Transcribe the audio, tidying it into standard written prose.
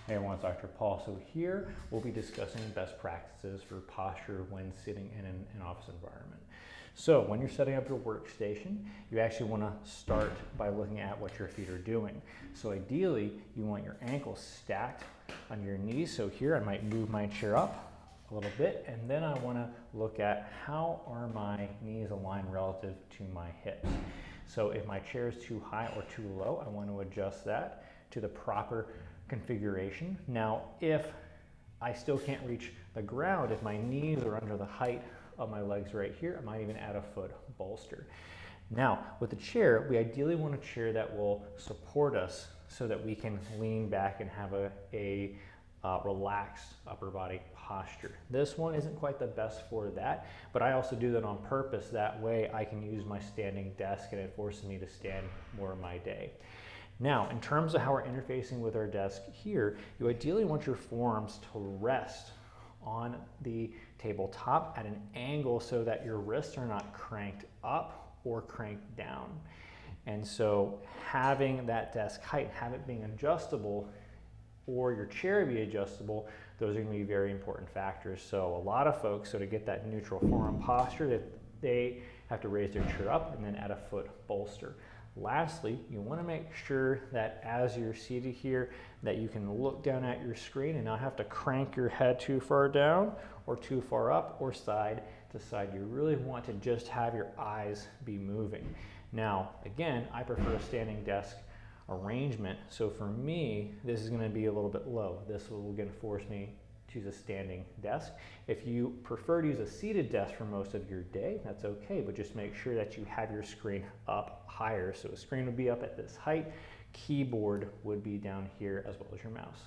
Hey everyone, it's Dr. Paul. So here we'll be discussing best practices for posture when sitting in an office environment. So when you're setting up your workstation, you actually want to start by looking at what your feet are doing. So ideally, you want your ankles stacked on your knees. So here I might move my chair up a little bit, and then I want to look at how are my knees aligned relative to my hips. So if my chair is too high or too low, I want to adjust that to the proper configuration. Now, if I still can't reach the ground, if my knees are under the height of my legs right here, I might even add a foot bolster. Now, with the chair, we ideally want a chair that will support us so that we can lean back and have a relaxed upper body posture. This one isn't quite the best for that, but I also do that on purpose. That way I can use my standing desk and it forces me to stand more of my day. Now, in terms of how we're interfacing with our desk here, you ideally want your forearms to rest on the tabletop at an angle so that your wrists are not cranked up or cranked down. And so having that desk height, have it being adjustable, or your chair be adjustable, those are going to be very important factors. So a lot of folks, so to get that neutral forearm posture, they have to raise their chair up and then add a foot bolster. Lastly, you want to make sure that as you're seated here, that you can look down at your screen and not have to crank your head too far down or too far up or side to side. You really want to just have your eyes be moving. Now, again, I prefer a standing desk arrangement. So for me, this is going to be a little bit low. This will again force me to use a standing desk. If you prefer to use a seated desk for most of your day, that's okay, but just make sure that you have your screen up higher. So a screen would be up at this height, keyboard would be down here as well as your mouse.